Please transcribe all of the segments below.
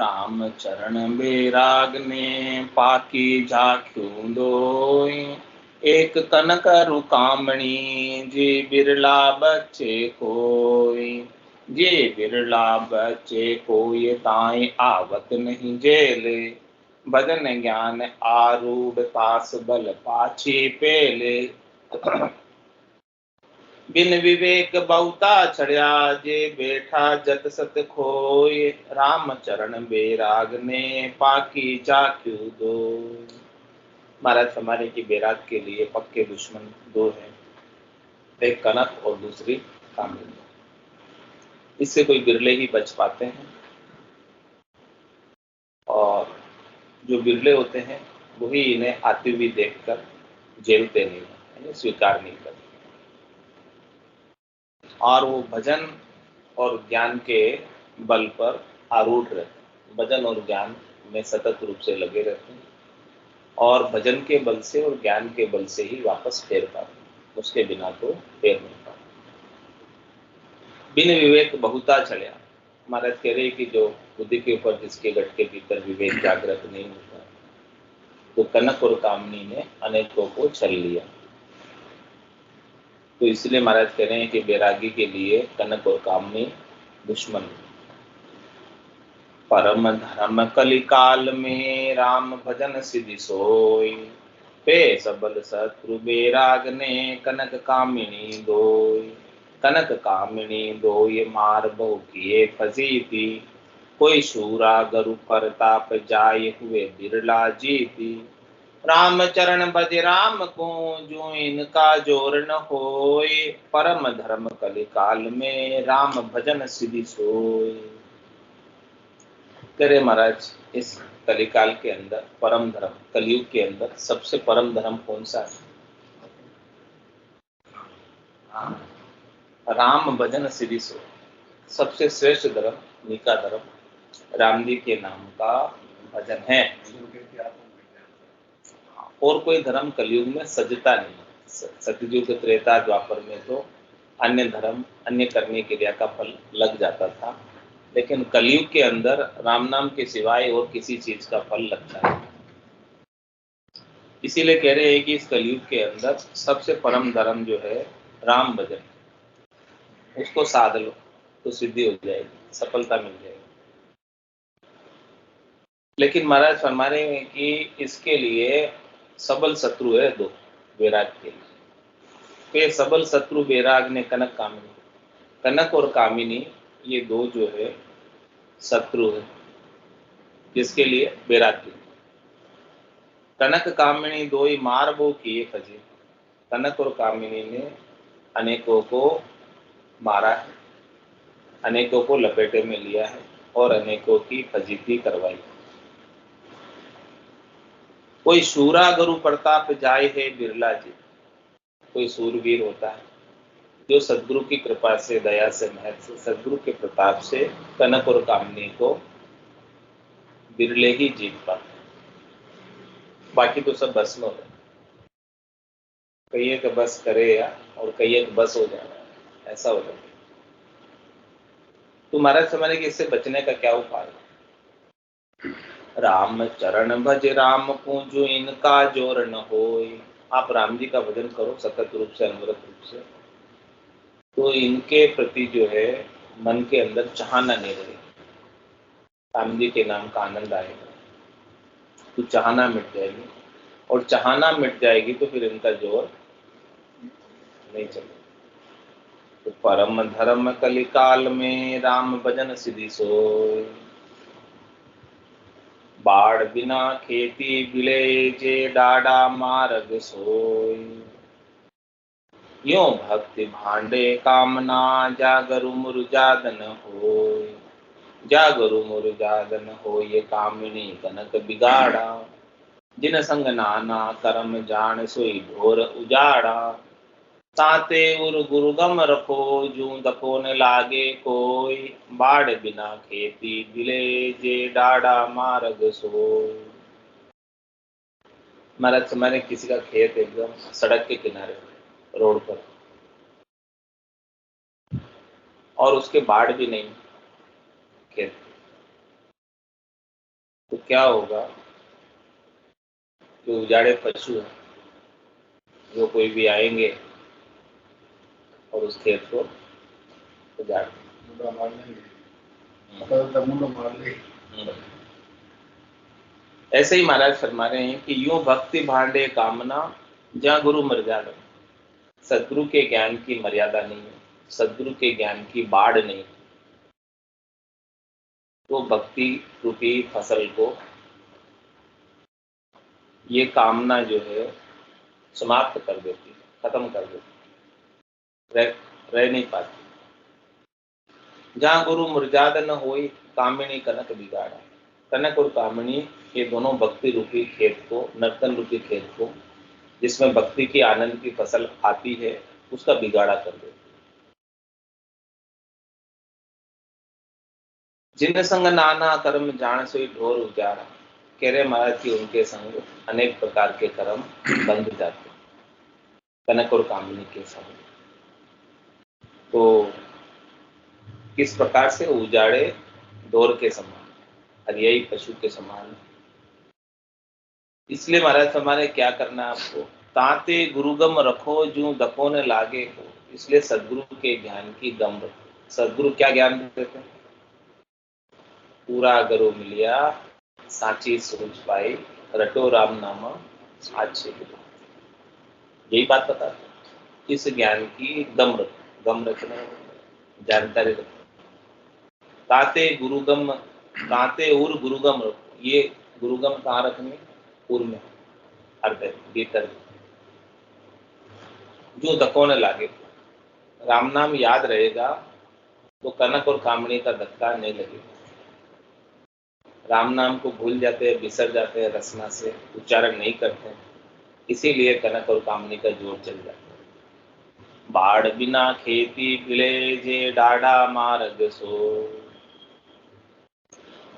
राम चरण बैराग ने पाकी झाक्यूं दोई। एक कनक रुकामणी जी बिरला बच्चे कोई। जे बिरला बच्चे कोई ताई आवत नहीं जेले। भजन ज्ञान आरूढ़ तास बल पाछी पेले। बिन विवेक बहुता छड़िया जे बैठा जत सत खोए। राम चरण बैराग ने पाकी चाक्यू दो। महाराज फरमाने की बैराग के लिए पक्के दुश्मन दो हैं, एक कनक और दूसरी कामिनी। इससे कोई बिरले ही बच पाते हैं, और जो बिरले होते हैं वही इन्हें आती हुई देखकर झेलते नहीं, यानी स्वीकार नहीं करते। और वो भजन और ज्ञान के बल पर आरूढ़ रहते हैं, भजन और ज्ञान में सतत रूप से लगे रहते हैं, और भजन के बल से और ज्ञान के बल से ही वापस फेर पाते हैं, उसके बिना तो फेर नहीं पाते। बिन विवेक बहुता चलिया। महाराज कह रहे कि जो बुद्धि के ऊपर जिसके गट के भीतर विवेक जागृत नहीं होता, तो कनक और कामनी ने अनेकों को छल लिया। तो इसलिए महाराज कह रहे हैं कि बैरागी के लिए कनक और कामनी दुश्मन। परम धर्म कलिकाल में राम भजन सिद्धि सोई। पे सबल शत्रु बैराग ने कनक कामिनी दोई। कनक कामिनी दोई मार बहु किए फसी थी। कोई शूरा गरु परताप जाय हुए बिरला जीती। राम चरण भज राम को जो इनका जोर न होए। परम धर्म कलिकाल में राम भजन सिद्धि सोई। करे महाराज, इस कलिकाल के अंदर परम धर्म, कलयुग के अंदर सबसे परम धर्म कौन सा है? राम भजन सिद्धि सोई। सबसे श्रेष्ठ धर्म, निका धर्म राम जी के नाम का भजन है। और कोई धर्म कलयुग में सजता नहीं। सतयुग त्रेता द्वापर में तो अन्य धर्म, अन्य करने क्रिया का फल लग जाता था, लेकिन कलयुग के अंदर राम नाम के सिवाय और किसी चीज का फल लगता है। इसीलिए कह रहे हैं कि इस कलयुग के अंदर सबसे परम धर्म जो है राम भजन, उसको साध लो तो सिद्धि हो जाएगी, सफलता मिल जाएगी। लेकिन महाराज फरमा रहे हैं कि इसके लिए सबल शत्रु है दो, बैराग के लिए। तो ये सबल शत्रु बैराग ने कनक कामिनी, कनक और कामिनी ये दो जो है शत्रु है, जिसके लिए? बैराग के लिए। कनक कामिनी दो ही मार बो किए फजे। कनक और कामिनी ने अनेकों को मारा है, अनेकों को लपेटे में लिया है, और अनेकों की फजीती करवाई। कोई शूरा गुरु प्रताप जाय है बिरला जी। कोई सूरवीर होता है जो सदगुरु की कृपा से, दया से, महत्व से, सदगुरु के प्रताप से कनक और कामनी को बिरले ही जीत पाते, बाकी तो सब बस में हो गए। कई एक बस करे या और कई एक बस हो जाए, ऐसा हो जाए। तो महाराज समझे कि इससे बचने का क्या उपाय है? राम चरण भज राम पूजो इनका जोर न होए। आप राम जी का भजन करो सतत रूप से, अनवरत रूप से, तो इनके प्रति जो है मन के अंदर चाहना नहीं रहे। राम जी के नाम का आनंद आएगा तो चाहना मिट जाएगी, और चाहना मिट जाएगी तो फिर इनका जोर नहीं चलेगा। तो परम धर्म कलिकाल में राम भजन सिद्धि सोई। बाढ़ बिना खेती बिले जे डाडा मार्ग सोई। यो भक्ति भांडे कामना जागरु मुरजादन होय। जागरु मुरजादन हो ये कामिनी कनक बिगाड़ा। जिन संग नाना कर्म जान सोई ढोर उजाड़ा। ताते उर गुरुगम रखो जूं दको न लागे कोई। बाढ़ बिना खेती बिले जे डाडा मार्ग सोय। महाराज हमारे किसी का खेत एकदम सड़क के किनारे, रोड पर, और उसके बाढ़ भी नहीं खेत, तो क्या होगा कि उजाड़े पशु हैं, जो कोई भी आएंगे और उस खेत को उजाड़ ऐसे ही महाराज फरमा रहे हैं कि यूं भक्ति भांडे कामना, जहां गुरु मर्यादा। सदगुरु के ज्ञान की मर्यादा नहीं है, सदगुरु के ज्ञान की बाढ़ नहीं, तो भक्ति रूपी फसल को ये कामना जो है समाप्त कर देती है, खत्म कर देती है, रह नहीं पाती। जहां गुरु मर्यादा न होई, कामिनी कनक बिगाड़ा। कनक और कामिनी ये दोनों भक्ति रूपी खेत को, नर्तन रूपी खेत को, जिसमें भक्ति की आनंद की फसल आती है, उसका बिगाड़ा कर देती है। जिन संग नाना कर्म जान सोई ढोर उजारा। कह रहे महाराज की उनके संग अनेक प्रकार के कर्म बंध जाते, कनक और कामिनी के संग। तो किस प्रकार से? उजाड़े ढोर के समान, हरियाई पशु के समान। इसलिए महाराज हमारे क्या करना है आपको? ताते गुरुगम रखो जो दको न लागे हो। इसलिए सदगुरु के ज्ञान की गम रखो। सदगुरु क्या ज्ञान देते हैं? पूरा गरो मिलिया साची सोच पाई, रटो राम नामा साचे। यही बात बताते हैं। इस ज्ञान की गम रखो। गम रखना जानकारी रखो। ताते गुरुगम, ताते उर गुरुगम रखो। ये गुरुगम कहाँ रखनी? उर में, अर्थ भीतर। जो धक्को न लागे, राम नाम याद रहेगा तो कनक और कामनी का धक्का नहीं लगेगा। राम नाम को भूल जाते हैं, बिसर जाते हैं, रसना से उच्चारण नहीं करते हैं, इसीलिए कनक और कामनी का जोर चल जाता है। बाढ़ बिना खेती पिले जे डाढ़ा मार्ग सो,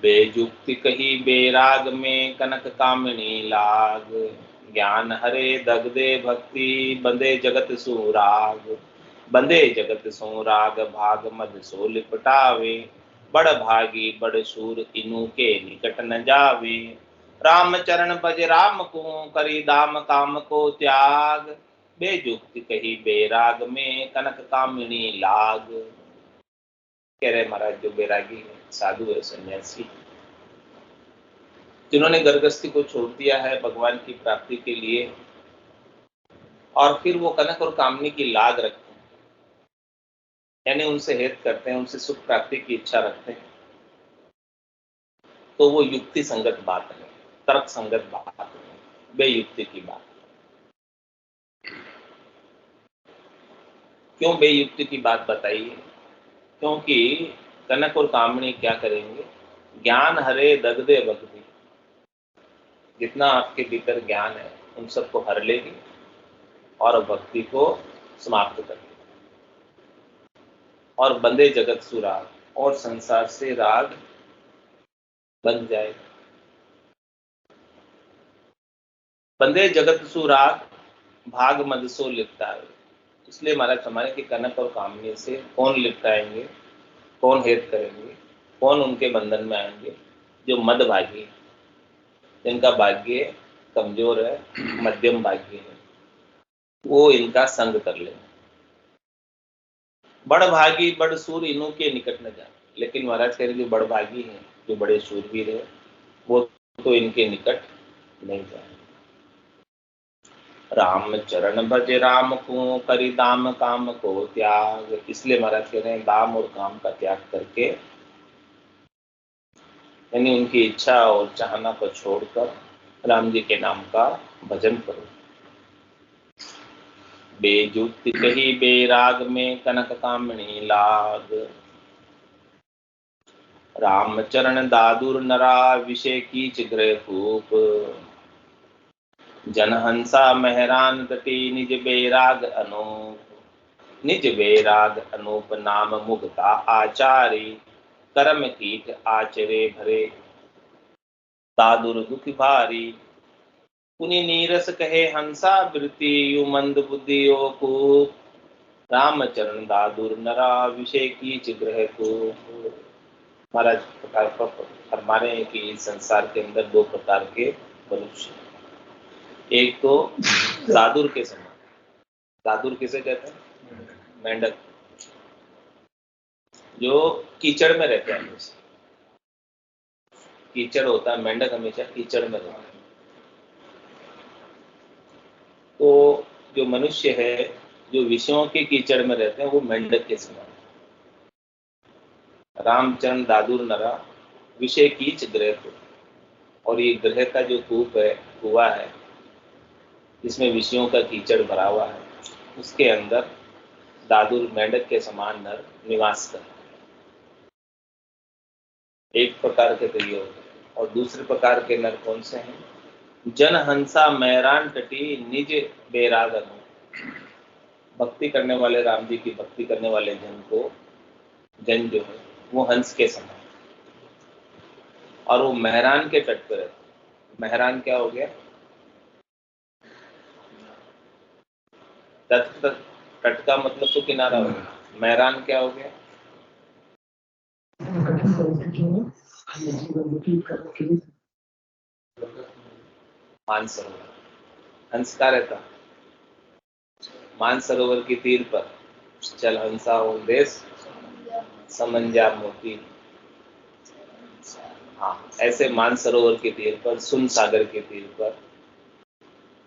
बेजुक्ति कही बेराग में कनक कामिनी लाग। ज्ञान हरे दगदे भक्ति बंदे जगत सुराग। बंदे जगत सुराग भाग मद सो लिपटावे। बड़ भागी बड़ शूर इनु के निकट न जावे। राम चरण भज राम को करी दाम काम को त्याग। बेजुक्ति कही बेराग में कनक कामिनी लाग। कह रहे महाराज जो बैरागी है, साधु है, सन्यासी, जिन्होंने गर्गस्थी को छोड़ दिया है भगवान की प्राप्ति के लिए, और फिर वो कनक और कामनी की लाग रखते हैं, यानी उनसे हेत करते हैं, उनसे सुख प्राप्ति की इच्छा रखते हैं, तो वो युक्ति संगत बात है, तर्क संगत बात है, बेयुक्ति की बात। क्यों बेयुक्ति की बात बताइए? क्योंकि कनक और कामनी क्या करेंगे? ज्ञान हरे दगदे भक्ति, जितना आपके भीतर ज्ञान है उन सबको हर लेगी और भक्ति को समाप्त कर देगी। और बंदे जगत सुराग, और संसार से राग बन जाएगा। बंदे जगत सुराग भाग मद सो लिपटावे। इसलिए महाराज हमारे की कनक और कामनी से कौन लिपटाएंगे, कौन हेत करेंगे, कौन उनके बंधन में आएंगे? जो मद भागी, जिनका भाग्य कमजोर है, मध्यम भाग्य है, वो इनका संग कर ले। बड़ भागी बड़ सूर इनु के निकट न जाए। लेकिन महाराज कह रहे जो बड़ भागी हैं, जो बड़े शूरवीर है, वो तो इनके निकट नहीं जाए। राम चरण भज राम को करी दाम काम को त्याग। इसलिए महाराज कह रहे हैं दाम और काम का त्याग करके, यानी उनकी इच्छा और चाहना को छोड़कर राम जी के नाम का भजन करो। बेजुक्ति कही बेराग में कनक कामिनी लाग। राम चरण दादुर नरा विषय कीच ग्रह खूप। जनहंसा मेहरान तटी निज बेराग अनूप। निज बेराग अनूप नाम मुगता आचारी। कर्म कीट आचरे भरे दादुर दुख भारी। पुनि नीरस कहे हंसा वृत्ति यु मंद बुद्धि ओ कूप। राम चरण दादुर नरा विषय कीच ग्रह खूप। महाराज प्रकार पर फरमा रहे हैं कि इस संसार के अंदर दो प्रकार के मनुष्य, एक तो दादुर के समान। दादुर किसे कहते हैं? मेंढक, जो कीचड़ में रहते हैं। कीचड़ होता है, मेंढक हमेशा कीचड़ में रहता है। तो जो मनुष्य है, जो विषयों के कीचड़ में रहते हैं, वो मेंढक के समान। रामचंद्र दादुर नरा विषय कीच ग्रह को, और ये ग्रह का जो कूप है, कुआ है, जिसमें विषयों का कीचड़ भरा हुआ है, उसके अंदर दादुर मेंढक के समान नर निवास कर। एक प्रकार के तो ये होते हैं। और दूसरे प्रकार के नर कौन से हैं? जन हंसा मैरान तटी निज बेरागन। भक्ति करने वाले, राम जी की भक्ति करने वाले जन जो है वो हंस के समान, और वो मेहरान के तट पर रहते हैं। मेहरान क्या हो गया? तट का मतलब तो किनारा हो गया। मेहरान क्या हो गया? मानसरोवर। हंस का रहता मानसरोवर की तीर पर, चल हंसा हो देश समंजा मोती। हाँ, ऐसे मानसरोवर के तीर पर, सुन सागर के तीर पर,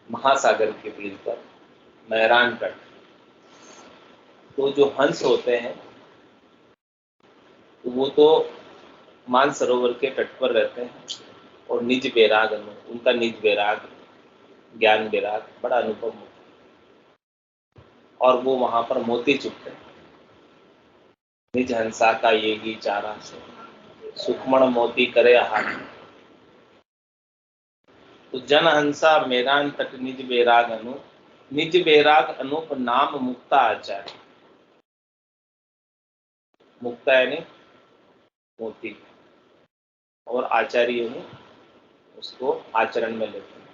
महासागर के तीर पर मेहरान तट। तो जो हंस होते हैं तो वो तो मानसरोवर के तट पर रहते हैं, और निज बैराग, उनका निज बैराग, ज्ञान बैराग बड़ा अनुपम होता है, और वो वहां पर मोती चुपते हैं। निज हंसा का ये ही चारा से सुखमण मोती करे आहार। तो जन हंसा मेरान तट निज बैराग अनु, निज बैराग अनूप नाम मुक्ता आचार्य। मुक्ता यानी मोती, और आचार्य यानी उसको आचरण में लेते हैं,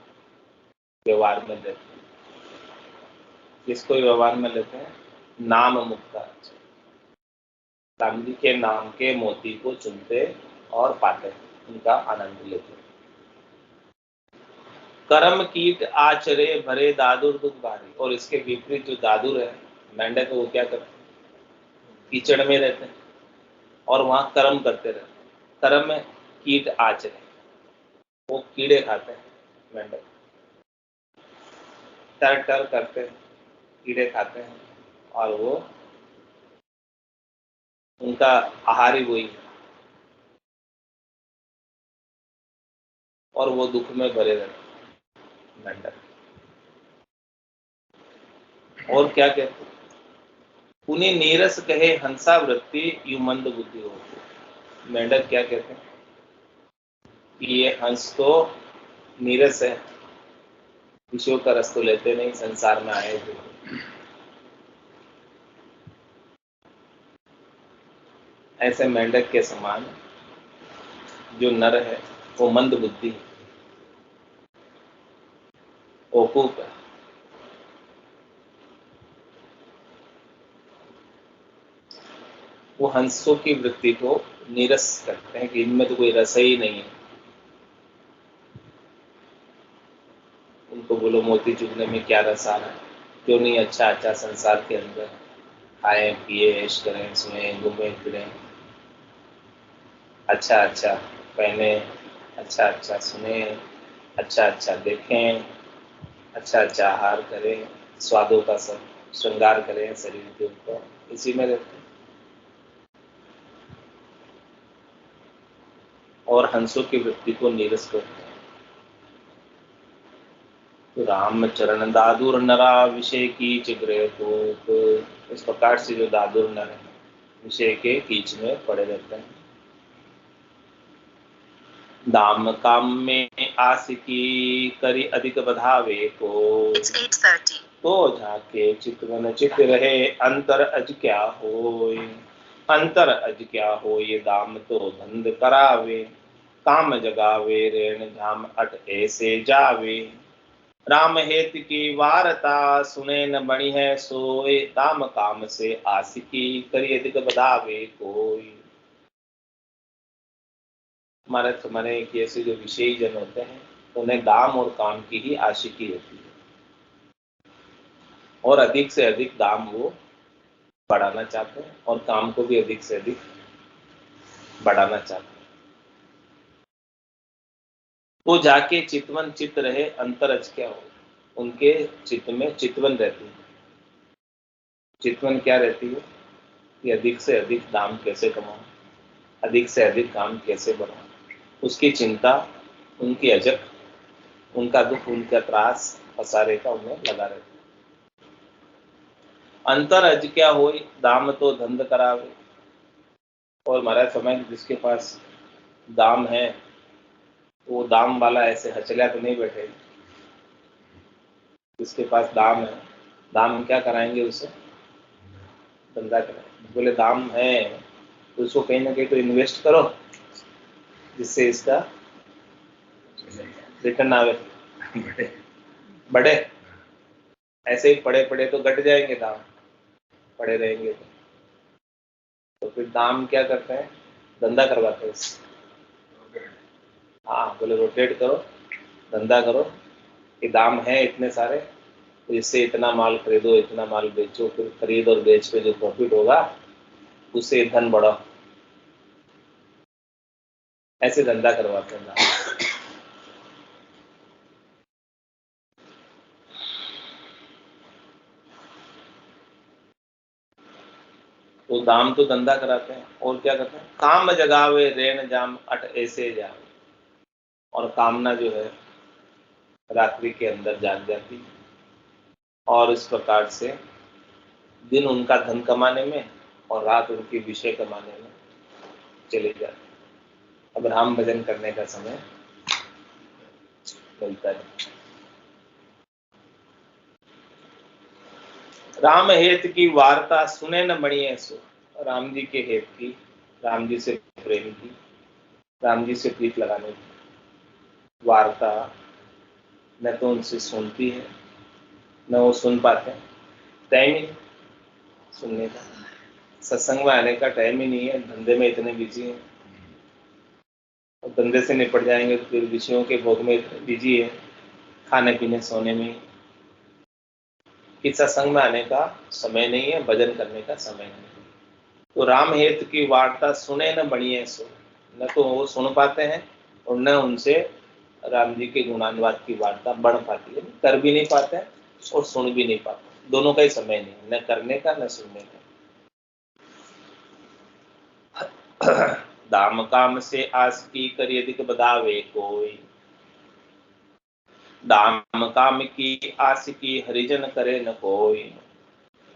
व्यवहार में लेते हैं। किसको व्यवहार में लेते हैं? नाम मुक्ता आचार्य। राम जी के नाम के मोती को चुनते और पाते, उनका आनंद लेते। कर्म कीट आचरे भरे दादुर दुख भारी। और इसके विपरीत जो दादुर है, मेंढक है, वो क्या करते हैं? कीचड़ में रहते हैं और वहां कर्म करते रहते हैं। कर्म में कीट आचरे, वो कीड़े खाते हैं। मेंढक टर टर करते हैं, कीड़े खाते हैं, और वो उनका आहार ही वही है, और वो दुख में भरे रहते हैं मेंढक। और क्या कहते हैं? उन्हें नीरस कहे हंसा वृत्ति यु मंद बुद्धि हो। मेंढक क्या कहते हैं कि ये हंस तो नीरस है, विषयों का रस तो लेते नहीं, संसार में आए थे। ऐसे मेंढक के समान जो नर है वो मंद बुद्धि है, ओकूप है। वो हंसों की वृत्ति को नीरस करते हैं कि इनमें तो कोई रस ही नहीं है। उनको बोलो मोती चुगने में क्या रस आ रहा है? क्यों नहीं अच्छा अच्छा संसार के अंदर खाएं पिए ऐश करें, सुने घूमें फिरें, अच्छा अच्छा पहने, अच्छा अच्छा सुने, अच्छा अच्छा देखें, अच्छा अच्छा आहार करें, स्वादों का सब श्रृंगार करें शरीर के ऊपर, इसी में रहते हैं। और हंसों की वृत्ति को नीरस करते हैं। तो राम चरण दादुर नरा विषय कीच ग्रह तो इस प्रकार से जो दादुर नर है, विषय के कीच में पड़े रहते हैं। दाम काम में आशिकी करी अधिक बधावे को, तो झाके चितवन चित रहे अंतर अज क्या होय। अंतर अज क्या हो ये दाम तो धंध करावे, काम जगावे रेण झाम अट ऐसे जावे। राम हेत की वारता सुने न बणी है सोए, दाम काम से आशिकी करी अधिक बधावे कोई। हमारे कि ऐसे जो विषयी जन होते हैं तो उन्हें दाम और काम की ही आशिकी होती है और अधिक से अधिक दाम वो बढ़ाना चाहते हैं और काम को भी अधिक से अधिक बढ़ाना चाहते हैं। वो जाके चितवन चित रहे अंतरज क्या हो, उनके चित्त में चितवन रहती है। चितवन क्या रहती है कि अधिक से अधिक दाम कैसे कमाऊं, अधिक से अधिक काम कैसे बढ़ाऊं, उसकी चिंता, उनकी अजक, उनका दुख, उनका त्रास पसारे का उन्हें लगा रहता है। अंतर अज क्या हो, दाम तो धंध करावे। और महाराज समय जिसके पास दाम है तो वो दाम वाला ऐसे हचलिया तो नहीं बैठेगा। जिसके पास दाम है, दाम क्या कराएंगे उसे, धंधा कराएंगे। बोले दाम है तो उसको कहीं ना कहीं तो इन्वेस्ट करो जिससे इसका रिटर्न आवे, बढ़े। ऐसे ही पड़े पड़े तो घट जाएंगे दाम, पड़े रहेंगे तो फिर दाम क्या करते हैं, धंधा करवाते हैं इससे। हाँ बोले रोटेट करो, धंधा करो, कि दाम है इतने सारे तो इससे इतना माल खरीदो, इतना माल बेचो, फिर खरीद और बेच पे जो प्रॉफिट होगा उससे धन बढ़ाओ। ऐसे धंधा करवाते हैं दाम। तो दाम तो धंधा कराते हैं और क्या करते हैं, काम जगावे रेण जाम अट ऐसे जावे। और कामना जो है रात्रि के अंदर जाग जाती है और इस प्रकार से दिन उनका धन कमाने में और रात उनकी विषय कमाने में चले जाते हैं। अब राम भजन करने का समय मिलता है। राम हेत की वार्ता सुने न बणिए सो। राम जी के हेत की, राम जी से प्रेम की, राम जी से प्रीत लगाने की वार्ता न तो उनसे सुनती है न वो सुन पाते हैं। टाइम ही सुनने का, सत्संग में आने का टाइम ही नहीं है, धंधे में इतने बिजी हैं। और धंधे से निपट जाएंगे तो फिर विषयों के भोग में इतने बिजी है, खाने पीने सोने में, कि सत्संग में आने का समय नहीं है, भजन करने का समय नहीं है। तो राम हेत की वार्ता सुने न बणिए सो। न तो वो सुन पाते हैं और न उनसे राम जी के गुणानुवाद की वार्ता बढ़ पाती है, कर भी नहीं पाते हैं और सुन भी नहीं पाते। दोनों का ही समय नहीं, न करने का न सुनने का। दाम काम से आस की कर यदि बदावे कोई। दाम काम की आस की हरिजन करे न कोई।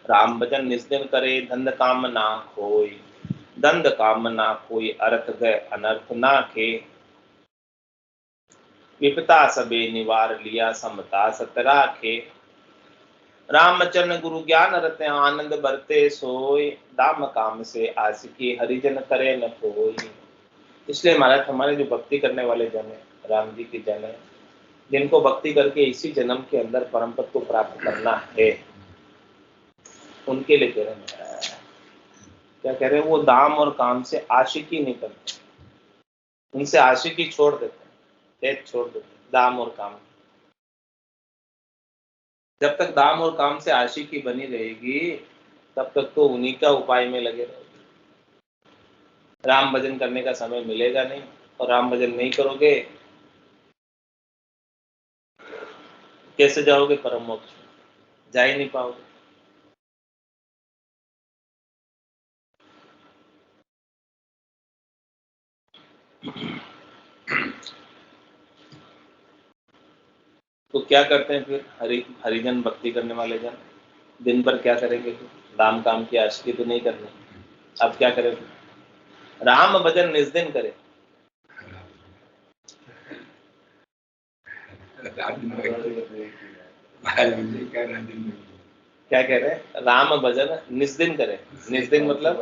राम भजन निस्दिन करे धंध काम ना खोई। दंड काम ना कोई अर्थ गए अनर्थ ना खे। विपता सबे निवार लिया समता सतरा खे। रामचरण गुरु ज्ञान रते आनंद बरते सोई। दाम काम से आशिकी हरिजन करे न कोई। इसलिए महाराज हमारे जो भक्ति करने वाले जन है, राम जी के जन है, जिनको भक्ति करके इसी जन्म के अंदर परम पद को प्राप्त करना है, उनके लिए कह रहे हैं, क्या कह रहे हैं, वो दाम और काम से आशिकी नहीं करते, उनसे आशिकी छोड़ देते हैं, छोड़ देते हैं दाम और काम। जब तक दाम और काम से आशिकी बनी रहेगी तब तक तो उन्हीं का उपाय में लगे रहोगे। राम भजन करने का समय मिलेगा नहीं और राम भजन नहीं करोगे कैसे जाओगे परम मोक्ष, जा ही नहीं पाओगे। तो क्या करते हैं फिर हरिजन भक्ति करने वाले जन, दिन भर क्या करेंगे फिर, दाम काम की आशिकी तो नहीं करनी। अब क्या करें फिर, राम भजन निस्दिन करे। क्या कह रहे हैं, राम भजन निस्दिन करे। निस्दिन मतलब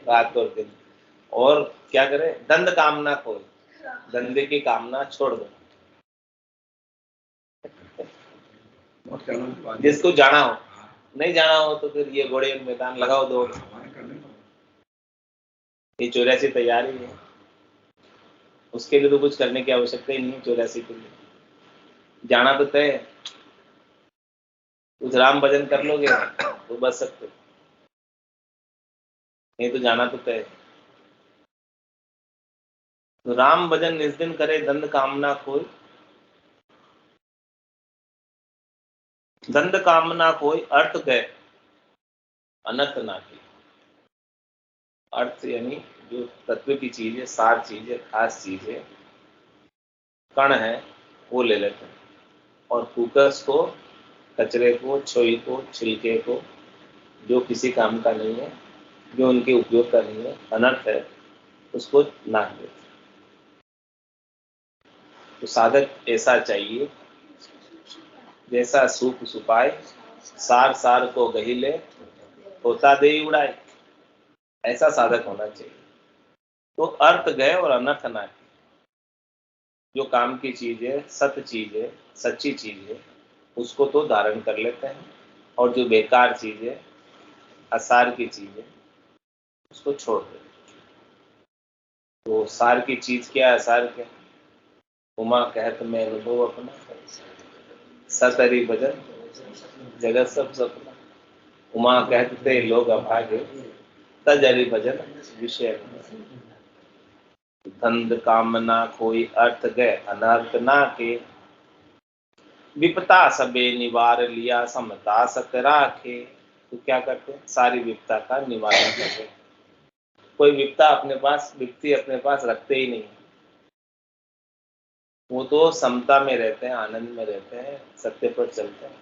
रात और दिन। और क्या करे, दंड कामना खोए, धंधे की कामना छोड़ दो। जिसको जाना हो, नहीं जाना हो तो फिर ये घोड़े मैदान लगाओ दौड़। ये 84 तैयारी है। उसके लिए तो कुछ करने की आवश्यकता ही नहीं है 84 के लिए। जाना तो तय है, कुछ राम भजन कर लोगे तो बच सकते हो, नहीं तो जाना तो तय है। तो राम भजन निज दिन करे दंड कामना कोई, दंड कामना कोई अर्थ गए अनर्थ ना की। अर्थ यानी जो तत्व की चीज है, सार चीज है, खास चीज है, कण है, वो ले लेते हैं, और कुकर्स को, कचरे को, छोई को, छिलके को, जो किसी काम का नहीं है, जो उनके उपयोग का नहीं है, अनर्थ है, उसको नाक देते। तो साधक ऐसा चाहिए जैसा सूप सुपाए, सार सार को गहिले, होता दे उड़ाए। ऐसा साधक होना चाहिए। तो अर्थ गए और अनर्थ ना की। जो काम की चीज है, सत्य चीज है, सच्ची चीज है, उसको तो धारण कर लेते हैं, और जो बेकार चीज है, असार की चीज है, उसको छोड़ देते हैं। तो सार की चीज क्या, असार क्या? उमा कहत में अनुभव अपना, सतरी भजन जगत सब सपना। उमा कहते लोग अभागे, तजरि भजन विषय। धंध कामना कोई अर्थ गए अनर्थ ना के, विपता सबे निवार लिया समता सत राखे। तो क्या करते हैं? सारी विपता का निवारण करते हैं। कोई विपता अपने पास, विपत्ति अपने पास रखते ही नहीं। वो तो समता में रहते हैं, आनंद में रहते हैं, सत्य पर चलते हैं,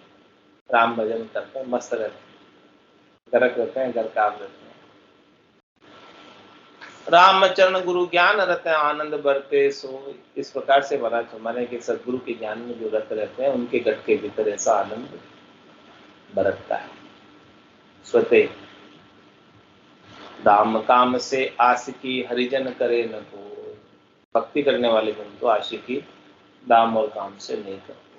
राम भजन करते हैं, मस्त रहते हैं, गरक रहते हैं, घर काम रहते हैं। राम चरण गुरु ज्ञान रत आनंद बरते सो। इस प्रकार से महाराज हमारे के सदगुरु के ज्ञान में जो रत रहते हैं, उनके गट के भीतर ऐसा आनंद बरतता है स्वतः। दाम काम से आशिकी हरिजन करे न को। भक्ति करने वाले जन तो आशिकी दाम और काम से नहीं करते।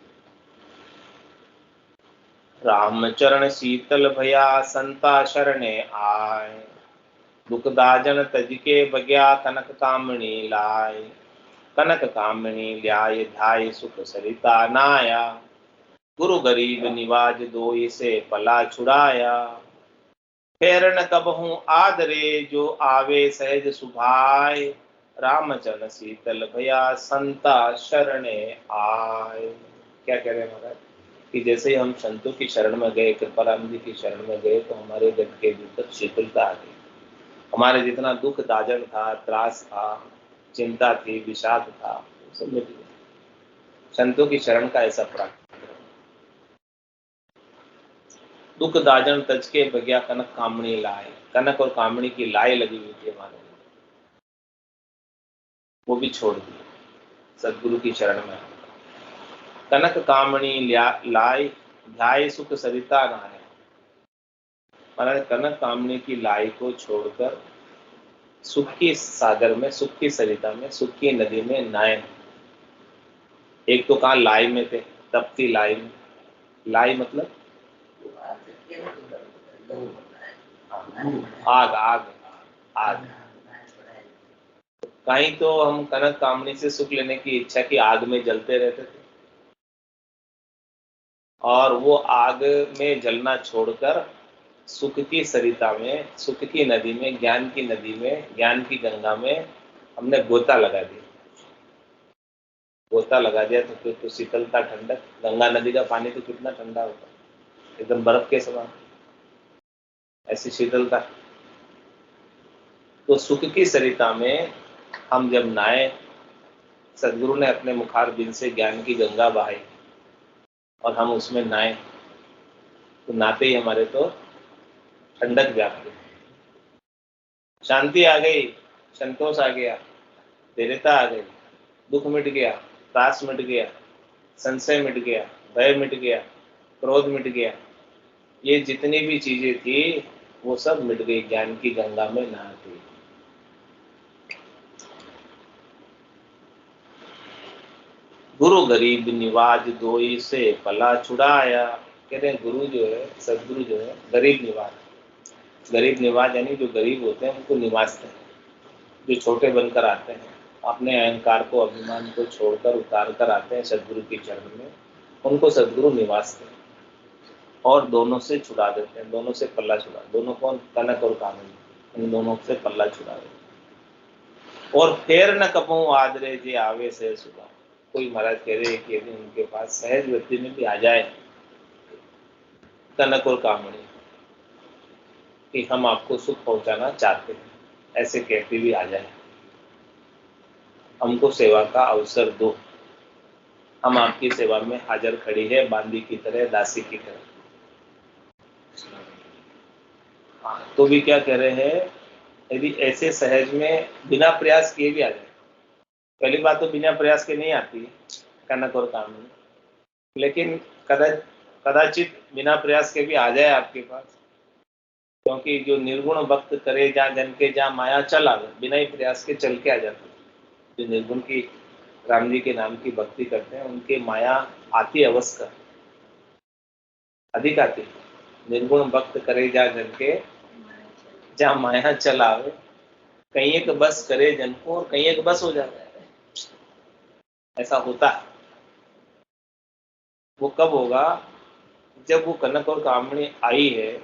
राम चरण शीतल भया संता शरणे आए, दुख दाजन तज के बग्या कनक कामणी लाए। कनक कामणी ल्याय ध्याय सुख सरिता नाया, गुरु गरीब निवाज दोई से पला छुड़ाया। फेर न कबहूँ आदरे जो आवे सहज सुभाय, रामचरण शीतल भया संता शरणे आए। क्या कह रहे हैं महाराज कि जैसे ही हम संतों की शरण में गए, कृपाराम जी की शरण में गए, तो हमारे गट के भीतर शीतलता आ गई। हमारे जितना दुख दाजन था, त्रास था, चिंता थी, विषाद था, सब मिट गया। संतों की शरण का ऐसा प्राप्त। दुख दाजन तज के बग्या कनक कामणी लाए। कनक और कामणी की लाई लगी हुई थी हमारे, वो भी छोड़ दी सदगुरु की शरण में। कनक कामणी लाई ध्याय सुख सरिता नहाए। महाराज कनक कामणी की लाई को छोड़कर सुख की सागर में, सुख की सरिता में, सुख की नदी में नहाए। एक तो कहा लाई में थे, तपती लाई में। लाई मतलब आग, आग, आग। कहीं तो हम कनक कामनी से सुख लेने की इच्छा की आग में जलते रहते थे, और वो आग में जलना छोड़कर सुख की सरिता में, सुख की नदी में, ज्ञान की नदी में, ज्ञान की गंगा में हमने गोता लगा दिया। गोता लगा दिया तो फिर तो शीतलता, ठंडक। गंगा नदी का पानी तो कितना ठंडा होता है, एकदम बर्फ के समान, ऐसी शीतलता। तो सुख की सरिता में हम जब नहाए, सदगुरु ने अपने मुखार बिन से ज्ञान की गंगा बहाई और हम उसमें नहाए, तो नहाते ही हमारे तो ठंडक व्याप्त हुई, शांति आ गई, संतोष आ गया, धैर्यता आ गई, दुख मिट गया, त्रास मिट गया, संशय मिट गया, भय मिट गया, क्रोध मिट गया। ये जितनी भी चीजें थी वो सब मिट गई ज्ञान की गंगा में नहाते। गुरु गरीब निवाज दोई से पला छुड़ाया। कहते हैं गुरु जो है, सदगुरु जो है, गरीब निवाज। गरीब निवाज यानी जो गरीब होते हैं उनको निवाजते हैं, जो छोटे बनकर आते हैं, अपने अहंकार को, अभिमान को छोड़कर उतार कर आते हैं सदगुरु की चरण में, उनको सदगुरु निवासते हैं और दोनों से छुड़ा देते हैं, दोनों से पल्ला छुड़ा, दोनों कौन, कनक और कामिनी, इन दोनों से पल्ला छुड़ा देते हैं। और फेर न कपू आदरे जे आवे से सुबह। कोई महाराज कह रहे हैं कि यदि उनके पास सहज वृत्ति में भी आ जाए कनक और कामणी कि हम आपको सुख पहुंचाना चाहते हैं, ऐसे कहते भी आ जाए, हमको सेवा का अवसर दो, हम आपकी सेवा में हाजिर खड़ी है, बांदी की तरह, दासी की तरह। हाँ, तो भी क्या कह रहे हैं, यदि ऐसे सहज में बिना प्रयास किए भी आ जाए, पहली बात तो बिना प्रयास के नहीं आती है कनक और कामनी, लेकिन कदाचित बिना प्रयास के भी आ जाए आपके पास, क्योंकि जो निर्गुण भक्त करे जा जन के जा माया चल आवे, बिना ही प्रयास के चल के आ जाते हैं। जो निर्गुण की राम जी के नाम की भक्ति करते हैं उनके माया आती अवश्य अधिक आती। निर्गुण भक्त करे जा जन के जा माया चल आवे, कहीं एक बस करे जन को और कहीं एक बस हो जाता है, ऐसा होता है। वो कब होगा, जब वो कनक और कामणी आई है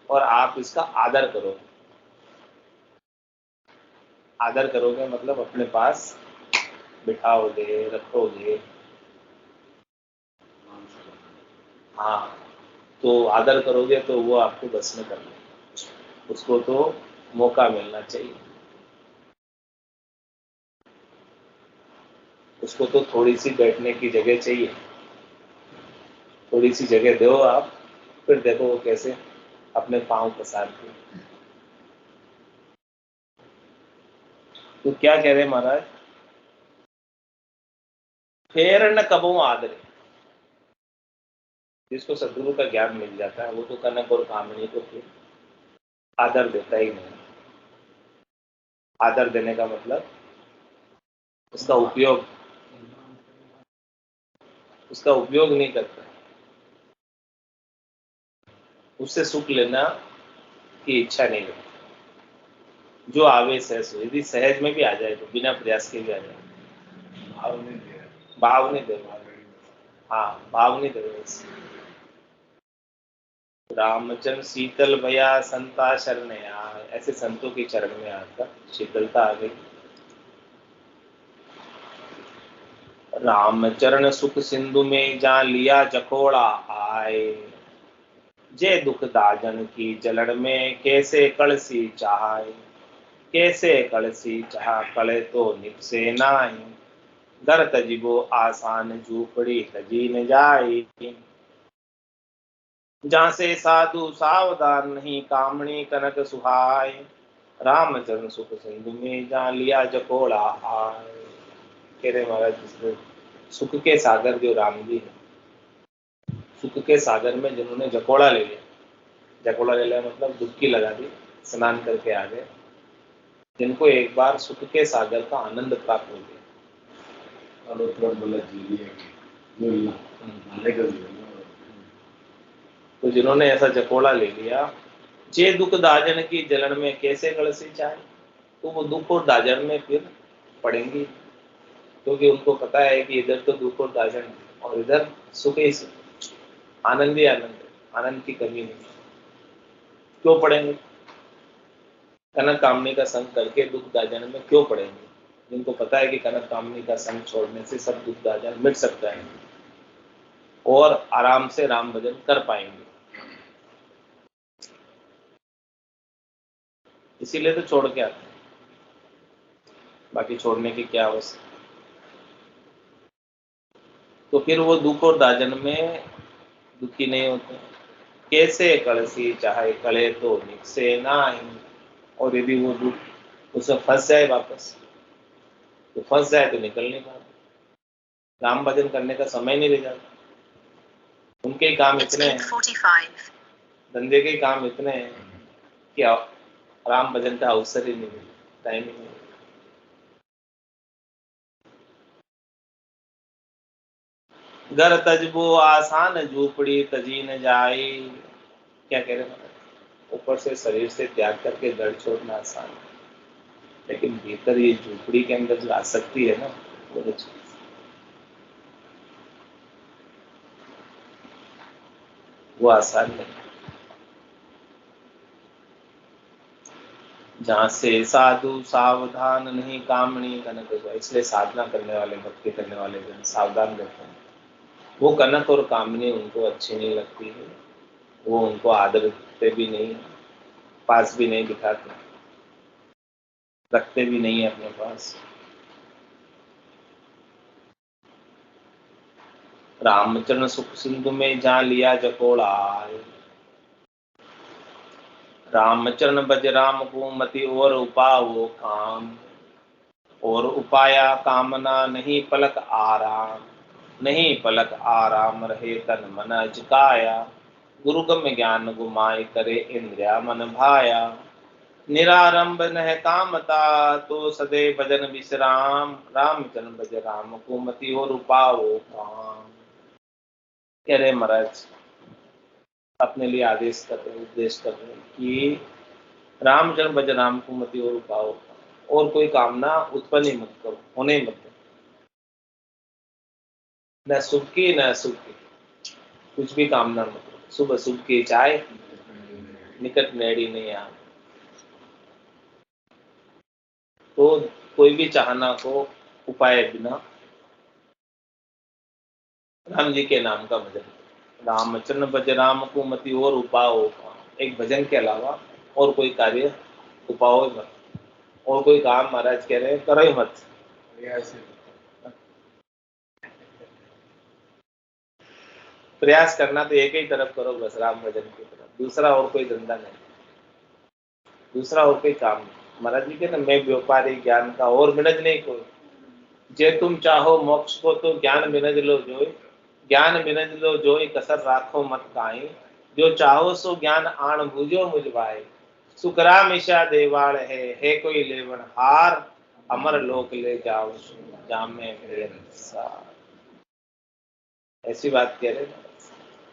और आप इसका आदर करोगे। आदर करोगे मतलब अपने पास बिठाओगे, रखोगे। हाँ, तो आदर करोगे तो वो आपको बस में कर ले, उसको तो मौका मिलना चाहिए, उसको तो थोड़ी सी बैठने की जगह चाहिए, थोड़ी सी जगह दो आप, फिर देखो वो कैसे अपने पांव पसारते। तो क्या कह रहे महाराज, फेर न कबो आदरे। जिसको सदगुरु का ज्ञान मिल जाता है वो तो कनक और कामनी को फिर आदर देता ही नहीं। आदर देने का मतलब उसका उपयोग नहीं करता, उससे सुख लेना की इच्छा नहीं रखती। जो आवे सहज, यदि सहज में भी आ जाए तो बिना प्रयास के भी आ जाए, भाव नहीं दे रहा। हाँ, भाव नहीं दे रहा। रामचंद्र शीतल भया संता शरण आए, ऐसे संतों के चरण में आकर शीतलता आ गई। रामचरण सुख सिंधु में जा लिया जकोड़ा आए, जे दुख दाजन की जलन में कैसे कलसी चाहे, कैसे कलसी चाह कले तो निपसे नाई, दर तजिबो आसान झूपड़ी तजी न जाई, जहाँ से साधु सावधान नहीं कामणी कनक सुहाय, रामचरण सुख सिंधु में जा लिया जकोड़ा आए। कह रहे महाराज, जिसने सुख के सागर जो राम जी है, सुख के सागर में जिन्होंने जकोड़ा ले लिया, जकोड़ा ले लिया मतलब डुबकी लगा दी, स्नान करके आ गए, जिनको एक बार सुख के सागर का आनंद प्राप्त हो गया। तो जिन्होंने ऐसा जकोड़ा ले लिया, जे दुख दाजन की जलन में कैसे कलसी चाहे, तो वो दुख और दाजन में फिर पड़ेंगी, क्योंकि उनको पता है कि इधर तो दुख और दाजन और इधर सुख ही सुख, आनंद ही आनंद है, आनंद की कमी नहीं। क्यों पड़ेंगे, कनक कामनी का संग करके दुख दाजन में क्यों पड़ेंगे, जिनको पता है कि कनक कामनी का संग छोड़ने से सब दुख दाजन मिट सकता है और आराम से राम भजन कर पाएंगे, इसीलिए तो छोड़ के आते हैं, बाकी छोड़ने की क्या आवश्यकता। तो फिर वो दुख और दाजन में दुखी नहीं होते। कैसे कलसी चाहे कले तो निकसे ना, और यदि वो दुख उसमें फंस जाए वापस, तो फंस जाए तो निकल नहीं पाता, राम भजन करने का समय नहीं रह जाता। उनके काम इतने हैं, धंधे के काम इतने हैं कि राम भजन का अवसर ही नहीं मिलता, टाइम ही नहीं। घर तजबो आसान झूपड़ी तजी न जाए। क्या कह रहे हैं, ऊपर से शरीर से त्याग करके घर छोड़ना आसान है, लेकिन भीतर ये झोपड़ी के अंदर जो आसक्ति है ना, वो आसान नहीं। जहाँ से साधु सावधान नहीं कामणी कनक, इसलिए साधना करने वाले, भक्ति करने वाले जन सावधान रहते हैं। वो कनक और कामनी उनको अच्छी नहीं लगती है, वो उनको आदर करते भी नहीं, पास भी नहीं दिखाते, रखते भी नहीं है अपने पास। रामचरण सुख सिंधु में जहाँ लिया जकोड़ा, रामचरण बज राम को मति और उपाओ काम, और उपाया कामना नहीं पलक आराम, नहीं पलक आराम रहे तन मन अचकाया, गुरुगम ज्ञान गुमाय करे इंद्रिया मन भाया, निरारंभ नह कामता तो सदे भजन विश्राम, रामचरण भज राम को मति और उपाओ काम। कह रहे महाराज अपने लिए आदेश कर रहे, उपदेश कर रहे कि रामचरण भज राम को मति और उपाओ, और कोई कामना उत्पन्न ही मत करो, होने ही मत दो, न सुख की न असुख की, कुछ भी कामना मत करो। सुबह सुख की चाय निकट नेड़ी नहीं आ, तो कोई भी चाहना को उपाय बिना राम जी के नाम का भजन, रामचरण भज राम को मति और उपाओ, एक भजन के अलावा और कोई कार्य उपाओ मत, और कोई काम महाराज कह रहे हैं करो ही मत। प्रयास करना तो एक ही तरफ करो बस, राम भजन की तरफ, दूसरा और कोई धंधा नहीं, दूसरा और कोई काम नहीं। महाराज जी के ना, मैं व्यापारी ज्ञान का और मिनज नहीं कोई, जे तुम चाहो मोक्ष को तो ज्ञान मिनज लो जोई, ज्ञान मिनज लो जोई कसर राखो मत काई, जो चाहो सो ज्ञान आण भूजो मुझ भाई, सुखराम ईशा देवाड़ है कोई लेवन हार, अमर लोक ले जाओ जामे ऐसी बात कह रहे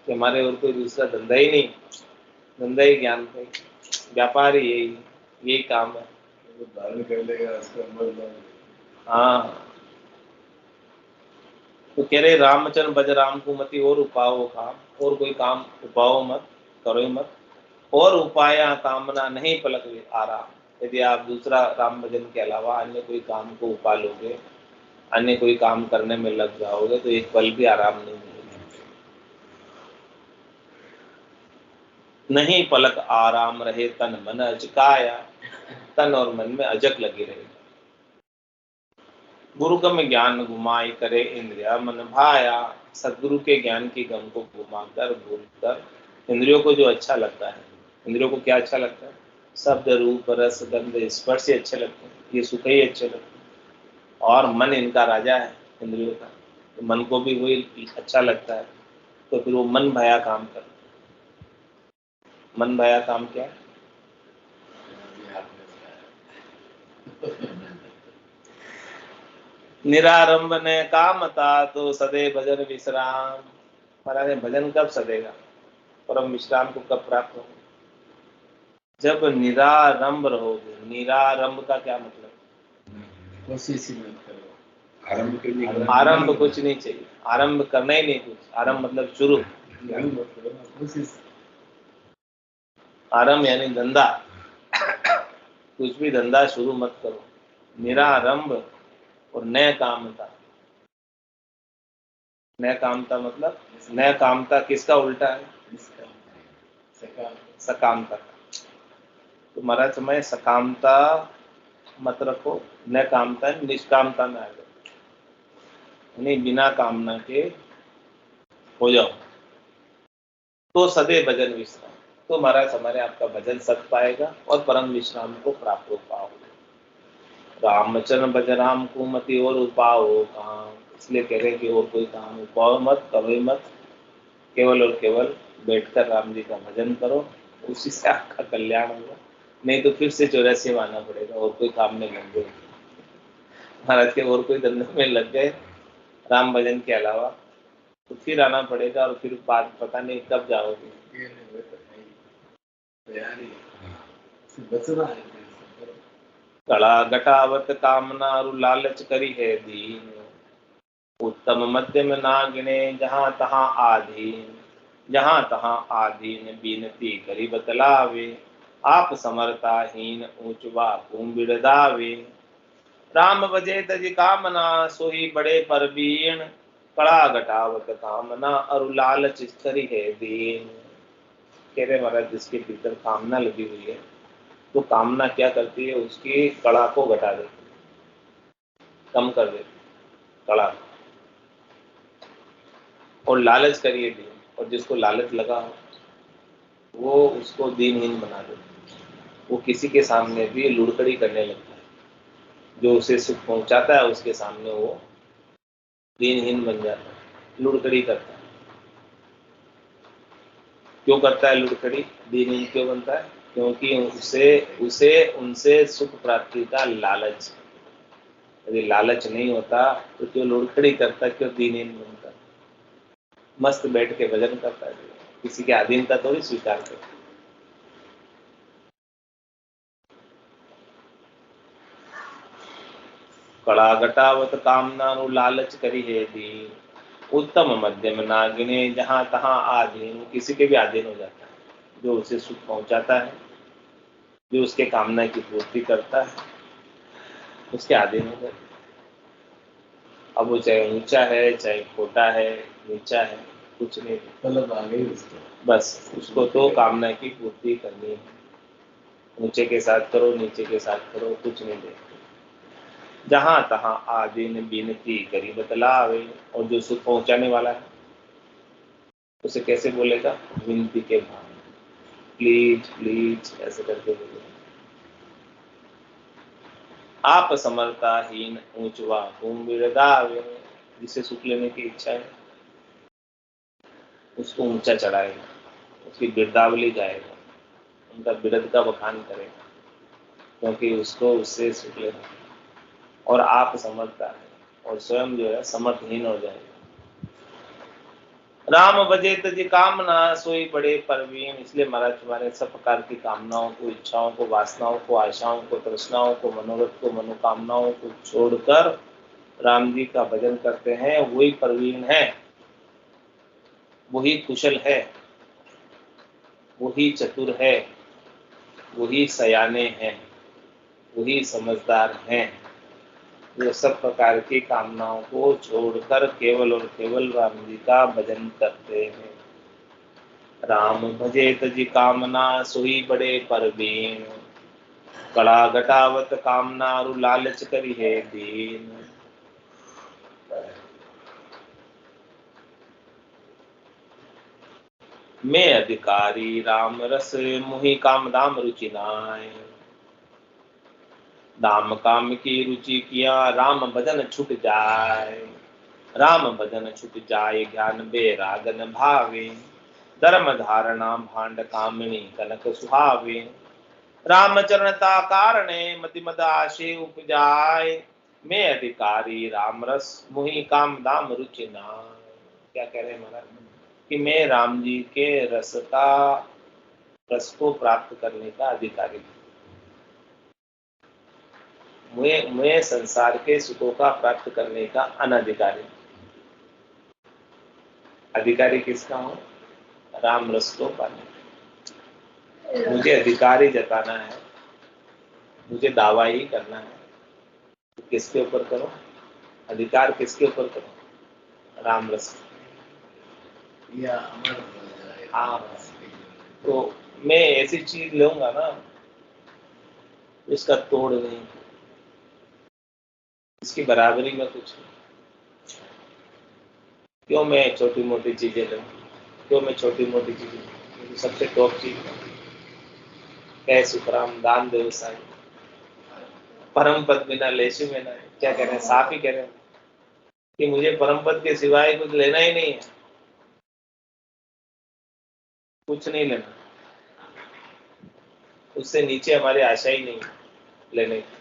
कि हमारे और कोई दूसरा धंधा ही नहीं, धंधा ही ज्ञान का, व्यापार ही यही काम है। धारण कर लेगा उसका। हाँ, तो कह रहे रामचरण भज राम को मति और उपाओ काम, और कोई काम उपाओ मत, करो ही मत, और उपाया कामना नहीं पलक आराम। यदि आप दूसरा राम भजन के अलावा अन्य कोई काम को उपा लोगे, अन्य कोई काम करने में लग जाओगे, तो एक पल भी आराम नहीं मिलेगा। नहीं पलक आराम रहे तन मन अचकाया, तन और मन में अजक लगी रहे, गुरु गम ज्ञान घुमाई करे इंद्रिया मन भाया, सदगुरु के ज्ञान की गम को घुमाकर भूलकर इंद्रियों को जो अच्छा लगता है, इंद्रियों को क्या अच्छा लगता है, शब्द रूप रस गंध स्पर्श से अच्छे लगते हैं, ये सुख ही अच्छे लगते हैं, और मन इनका राजा है इंद्रियों का, तो मन को भी वही अच्छा लगता है, तो फिर वो मन भया काम कर, मन भया काम क्या है, निरारंभ ने कामता तो सदे भजन विश्राम। महाराज भजन कब सदेगा, परम विश्राम को कब प्राप्त होगा, जब निरारंभ रहोगे। निरारंभ का क्या मतलब, आरंभ कुछ नहीं चाहिए, आरंभ करना ही नहीं कुछ, आरंभ मतलब शुरू, आरंभ यानी धंधा, कुछ भी धंधा शुरू मत करो। निरारंभ और नय कामता, नय कामता मतलब, नय कामता किसका उल्टा है, सकामता। तो महाराज समय सकामता मत रखो, न कामता निष्कामता में आ जाओ, यानी बिना कामना के हो जाओ, तो सदैव भजन विश्राम, तो महाराज हमारे आपका भजन सद पाएगा और परम विश्राम को प्राप्त हो पाओगे। रामचरण भज राम को मति और उपाओ काम, इसलिए कह रहे हैं कि और कोई काम उपाओ मत, करो मत, केवल और केवल बैठकर राम जी का भजन करो, उसी से आपका कल्याण होगा। नहीं तो फिर से 84 में आना पड़ेगा, और कोई काम में लग गए महाराज के, और कोई धंधे में लग गए राम भजन के अलावा, तो फिर आना पड़ेगा, और फिर बात पता नहीं कब जाओगे। कला घटावत कामना रु लालच करी है दीन। उत्तम मध्यम ना गिने जहां तहां आधीन। जहां तहां आधीन बीनती करी बतलावे। आप समरताहीन ऊंच बापू बिड़दावे। राम बजे तज कामना सोही बड़े परबीन। कड़ा घटावत कामना अरु लालच करी है दीन। कह रहे महाराज जिसके भीतर कामना लगी हुई है तो कामना क्या करती है, उसकी कड़ा को घटा देती है, कम कर देती है कड़ा। और लालच करिए दीन, और जिसको लालच लगा हो वो उसको दीनहीन बना देता है। वो किसी के सामने भी लुढ़कड़ी करने लगता है। जो उसे सुख पहुंचाता है उसके सामने वो दीनहीन बन जाता है, लुढ़कड़ी करता है। क्यों करता है लुढ़कड़ी, दीनहीन क्यों बनता है? क्योंकि उसे उसे उनसे सुख प्राप्ति का लालच। यदि लालच नहीं होता तो क्यों लुढ़कड़ी करता, क्यों दीनहीन बनता? मस्त बैठ के भजन करता है, किसी की अधीनता थोड़ी स्वीकार करता। कड़ा घटावत कामना नु लालच करी है दी। उत्तम मध्यम ना गिने जहां तहां आधीन। किसी के भी अधीन हो जाता है, जो उसे सुख पहुंचाता है, जो उसके कामना की पूर्ति करता है, उसके अधीन हो जाता है। अब वो चाहे ऊंचा है, चाहे छोटा है, नीचा है, कुछ नहीं, मतलब आ गई उसको, बस उसको तो कामना की पूर्ति करनी है। ऊंचे के साथ करो, नीचे के साथ करो, कुछ नहीं देखते। जहां तहां आदीन बीनती करी बतलावे। और जो सुख पहुंचाने वाला है उसे कैसे बोलेगा? विनती के भाव, प्लीज प्लीज ऐसे करके बोलेगा। आप समर्थाहीन ऊंचवा बिरदावे। जिसे सुख लेने की इच्छा है उसको ऊंचा चढ़ाएगा, उसकी बिरदावली गाएगा, उनका बिरद का बखान करेगा, क्योंकि उसको उससे सुख लेना। और आप समझता है और स्वयं जो है समर्थहीन हो जाएगा। राम बजे तज कामना सोई बड़े परवीन। इसलिए महाराज तुम्हारे सब प्रकार की कामनाओं को, इच्छाओं को, वासनाओं को, आशाओं को, तृष्णाओं को, मनोरथ को, मनोकामनाओं को छोड़कर राम जी का भजन करते हैं, वही परवीन है, वही कुशल है, वही चतुर है, वही सयाने हैं, वही समझदार हैं, जो सब प्रकार की कामनाओं को छोड़कर केवल और केवल राम जी का भजन करते हैं। राम भजे तजी कामना सोई बड़े परवीन। कड़ा घटावत कामना रु लालच करी है दीन। मैं अधिकारी राम रस मुहि काम दाम रुचि नाय। दाम काम की रुचि किया राम भजन छूट जाए। राम भजन छूट जाए ज्ञान बेरागन भावे। धर्म धारणा भांड कामिनी कनक सुहावे। रामचरणता कारणे मति मद आशे उपजाए। मैं अधिकारी राम रस मुहि काम दाम रुचि नाय। क्या कह रहे हैं महाराज कि मैं राम जी के रस को प्राप्त करने का अधिकारी हूँ। मैं संसार के सुखों का प्राप्त करने का अनधिकारी। अधिकारी किसका हूँ? राम रस को पाने। मुझे अधिकारी जताना है, मुझे दावा ही करना है। तो किसके ऊपर करो? अधिकार किसके ऊपर करो? राम रस। हाँ, तो मैं ऐसी चीज लूंगा ना इसका तोड़ नहीं, इसकी बराबरी में कुछ नहीं। क्यों मैं छोटी मोटी चीजें लूँ? क्यों मैं छोटी मोटी चीजें? सबसे टॉप चीज है सुखराम दान व्यवसाय, परम पद बिना लेशु में ना। क्या कह रहे हैं? साफ ही कह रहे हैं कि मुझे परम पद के सिवाय कुछ लेना ही नहीं है, कुछ नहीं लेना। उससे नीचे हमारी आशा ही नहीं लेने की।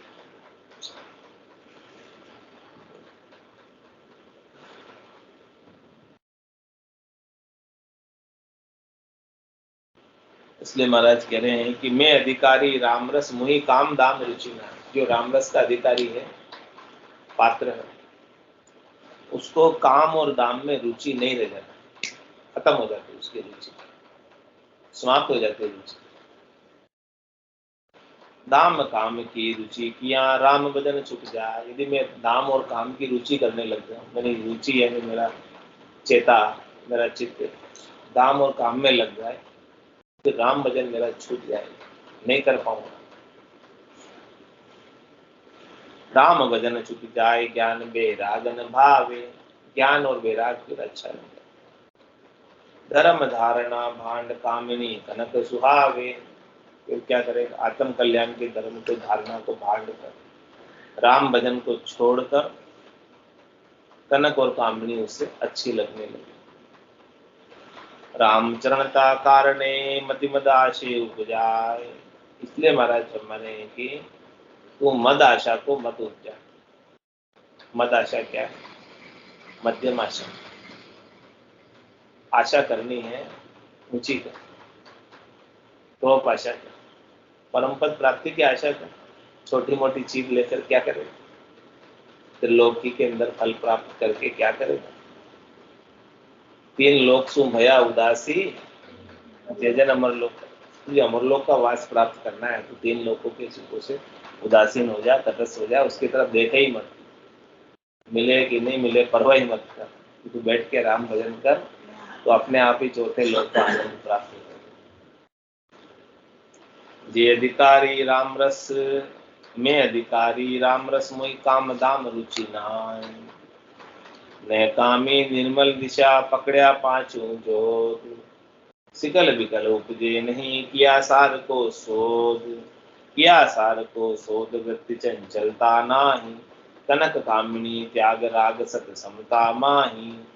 इसलिए महाराज कह रहे हैं कि मैं अधिकारी रामरस मुहि काम दाम रुचि ना। जो रामरस का अधिकारी है, पात्र है, उसको काम और दाम में रुचि नहीं रह जाती, खत्म हो जाती है उसकी रुचि, समाप्त हो जाती है रुचि। दाम काम की रुचि किया राम भजन छुट जाए। यदि मैं दाम और काम की रुचि करने लग जाऊं, मेरी रुचि है, मेरा चेता, मेरा चित्त दाम और काम में लग जाए, तो राम भजन मेरा छूट जाएगा, नहीं कर पाऊंगा। राम भजन छूट जाए ज्ञान बेरागन भावे। ज्ञान और वैराग फिर अच्छा लगता है। धर्म धारणा भांड कामिनी कनक सुहावे। फिर क्या करेगा? आत्म कल्याण के धर्म को, धारणा को भांड कर, राम भजन को छोड़कर कनक और कामिनी उससे अच्छी लगने लगी। रामचरणता कारणे मति मद आशय उपजाए। इसलिए महाराज फरमाने हैं कि तू मद आशा को मत उपजा। मद आशा क्या है? मध्यम आशा। आशा करनी है ऊंची कर, तो आशा कर। परम पद प्राप्ति की आशा कर। छोटी मोटी चीज लेकर क्या करेगा? त्रिलोकी के अंदर फल प्राप्त करके क्या करेगा? तीन लोक सु भया उदासी जय जन अमरलोक। तुझे अमरलोक का वास प्राप्त करना है तो तीन लोकों के सुखों से उदासीन हो जा, तटस्थ हो जा, उसकी तरफ देखे ही मत। मिले कि नहीं मिले परवाह ही मत कर। तू बैठ के राम भजन कर, तो अपने आप ही चौथे लोक का आनंद प्राप्त हो जाएगा। जे अधिकारी राम रस में अधिकारी राम रस मोहि काम दाम रुचि नाय। ने कामी निर्मल दिशा पकड़या पांचू जोत। सिकल बिकल उपजे नहीं किया सार को शोध। किया सार को शोध वृत्ति चंचलता नाही। कनक कामिनी त्याग राग सत समता माही।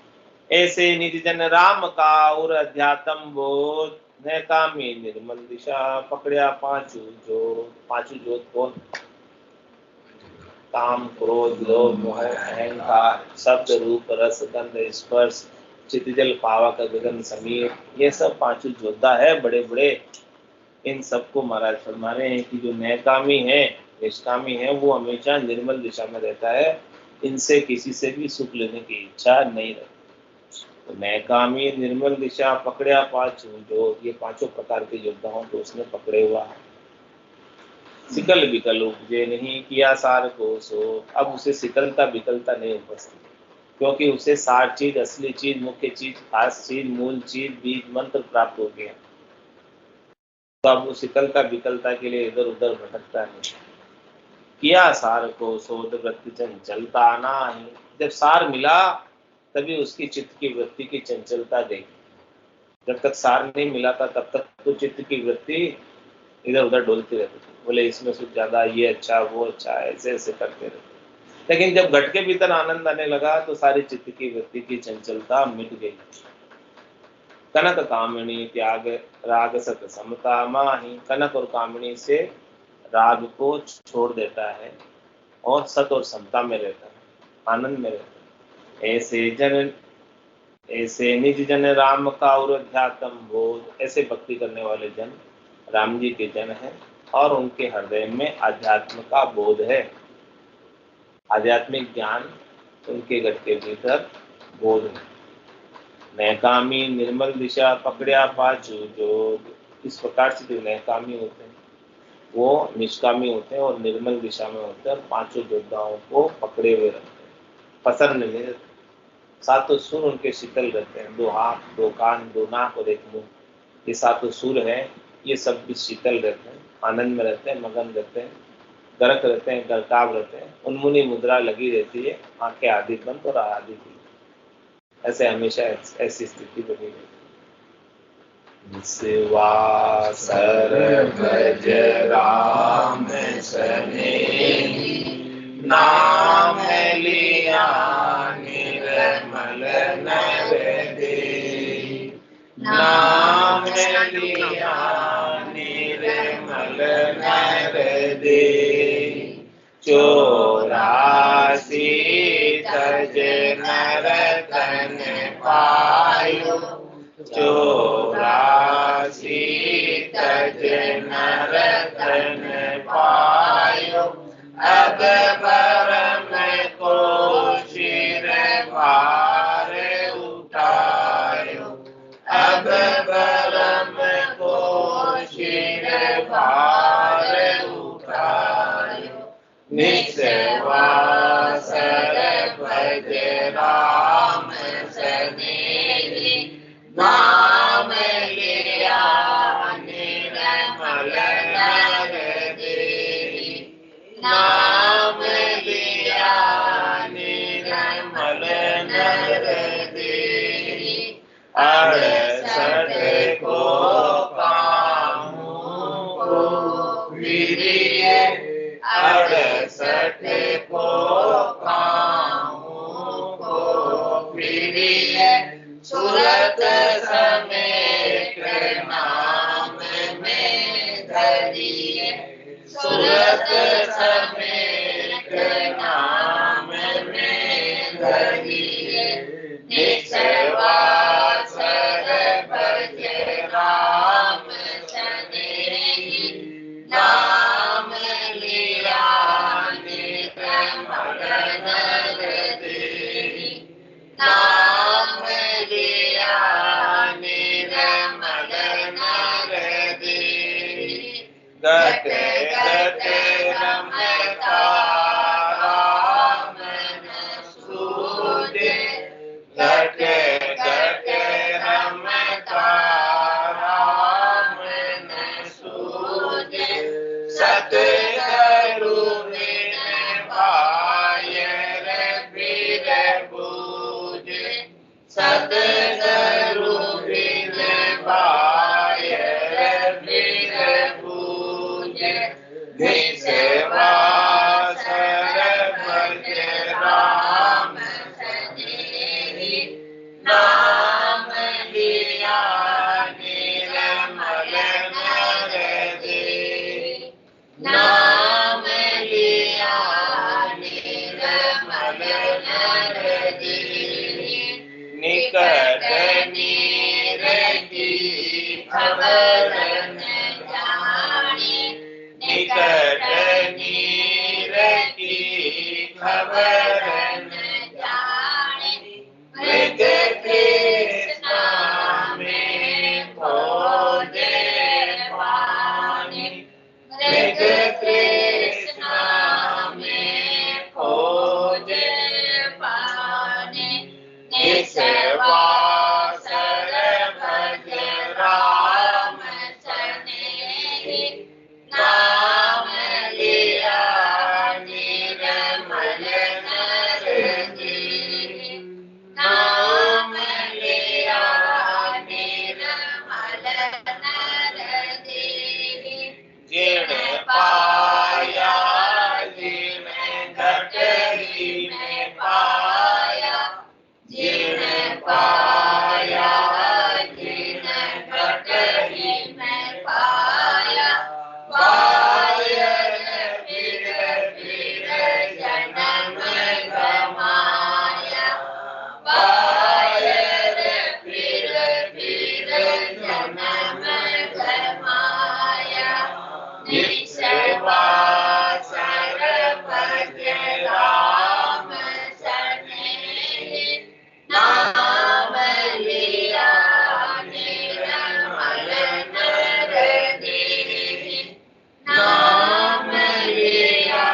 ऐसे निज जन राम का और अध्यात्म बोध। न कामी निर्मल दिशा पकड़या पांचू जोत। पांचू जोत कौन? काम क्रोध लोभ मोह अहंकार, शब्द रूप रस गंध स्पर्श चितजल पावक गगन समीर, ये सब पांचों योद्धा है बड़े बड़े। इन सबको महाराज फरमा रहे हैं कि जो नैकामी है, निष्कामी है, वो हमेशा निर्मल दिशा में रहता है। इनसे किसी से भी सुख लेने की इच्छा नहीं रहती। तो नैकामी निर्मल दिशा पकड़या पांचों जो, ये पांचों प्रकार के योद्धाओं को उसने पकड़े हुआ है। सिकल विकल उपजे नहीं किया सार को सो। अब उसे सिकलता विकलता नहीं उपजती, क्योंकि उसे सार चीज, असली चीज, मुख्य चीज, खास चीज, मूल चीज, बीज मंत्र प्राप्त हो गया। तो अब वो सिकलता विकलता के लिए इधर उधर भटकता नहीं। किया सार को शोध वृत्ति चंचलता नाही। जब सार मिला तभी उसकी चित्त की वृत्ति की चंचलता देखी। जब तक सार नहीं मिला था तब तक तो चित्त की वृत्ति इधर उधर डोलती रहती थी। बोले इसमें सुख ज्यादा, ये अच्छा, वो अच्छा, ऐसे ऐसे करते रहते। लेकिन जब घट के भीतर आनंद आने लगा तो सारी चित्त की वृत्ति की चंचलता मिट गई। कनक कामिनी त्याग राग सत समता माही। कनक और कामिनी से राग को छोड़ देता है और सत और समता में रहता है, आनंद में रहता है। ऐसे निज जन राम का और अध्यात्म बोध। ऐसे भक्ति करने वाले जन राम जी के जन हैं और उनके हृदय में अध्यात्म का बोध है। आध्यात्मिक ज्ञान उनके घट के भीतर बोध है। नैकामी निर्मल दिशा पकड़या पाचू जोग। इस प्रकार से जो नैकामी होते हैं वो निष्कामी होते हैं और निर्मल दिशा में होते हैं, पांचों योद्धाओं को पकड़े हुए रहते हैं, पसंद नहीं रहते। सातों सुर उनके शीतल रहते हैं। दो हाथ, दो कान, दो नाक और एक मुंह, ये सातों सुर हैं, ये सब भी शीतल रहते हैं, आनंद में रहते हैं, मगन रहते हैं, गर्क रहते हैं, गर्काव रहते हैं। उन्मुनी मुद्रा लगी रहती है, आंखें आधी बंद और आधी खुली। ऐसे हमेशा ऐसी स्थिति बनी रहती। सिवा सर्वज राम सने नाम लिया निर्मल नर दे। नाम लिया निर्मल नर दे। 84 तज नर तन पायो। 84 नर धन पायो, अब भरम को शिर भार उठायो, अब भरम को शिर भार उठायो। निस्वासर भज राम सनेही, नाम लिया निर्मल नर देहि, नाम लिया निर्मल नर देहि। 68 को काहू को प्रिय, 68 को काहू को प्रिय, सुरत समेत नाम में धरिए, सुरत समेत नाम में धरिए। निस्वासर भज राम सनेही, नाम लिया निर्मल नर देहि, नाम लिया निर्मल नर देहि। गत गत रमता राम न सूझे, गत गत रमता राम न सूझे। सतगुरु बिन पायर फिर बूझे, सतगुरु बिन पायर फिर बूझे। निस्वासर भज राम सनेही, नाम लिया निर्मल नर देहि, नाम लिया निर्मल नर देहि। निकट नीर की खबर न जाने, निकट नीर की खबर न जाने। मृग तृष्णा में खोजे पानी, मृग तृष्णा में खोजे पानी। निस्वासर भज राम सनेही, नाम लिया निर्मल नर देहि, नाम लिया निर्मल नर देहि। जिण पाया जिण घटरी में पाया, जिण पाया जिण घटरी में पाया। पायल फिर फिर जन्म गमाया, पायल फिर फिर जन्म गमाया। निस्वासर भज राम सनेही, नाम लिया निर्मल नर देहि, नाम लिया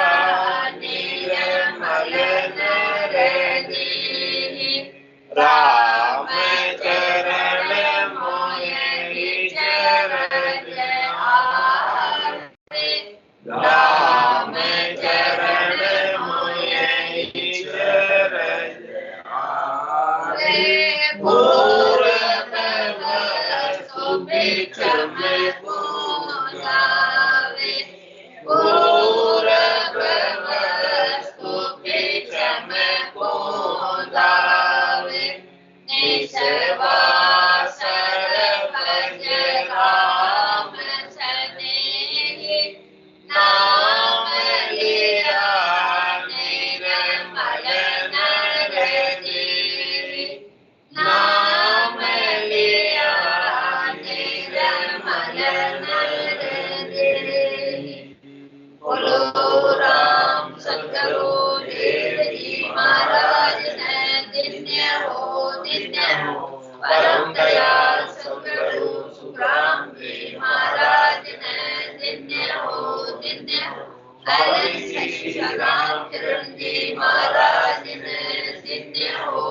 निर्मल नर देहि। राम चरण मोहि चरण आवे, राम चरण मोहि चरण आवे। पूरब वस्तु बिचम पूजावे, पूरब वस्तु बिचम पूजावे। देव जी महाराज ने दिन्य हो परम दयाल सद्गुरु सुखराम जी महाराज ने दिन्य हो स्वामी श्री राम चरण जी महाराज ने दिन्य हो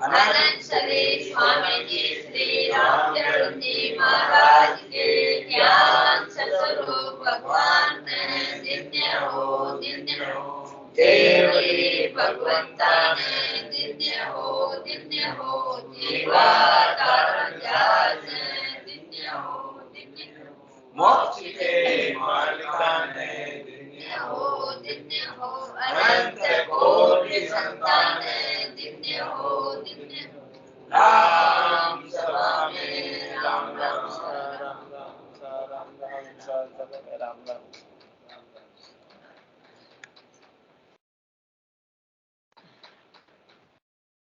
अनंत श्री स्वामी जी श्री राम चरण जी महाराज के ज्ञान स्वरूप भगवान ने दिन्य हो देवरी भगवंता ने दिन्य हो जीवा कारण जात ने दिन्य हो मोक्ष के मालिका ने दिन्य हो अनंत कोटि संतान ने दिन्य हो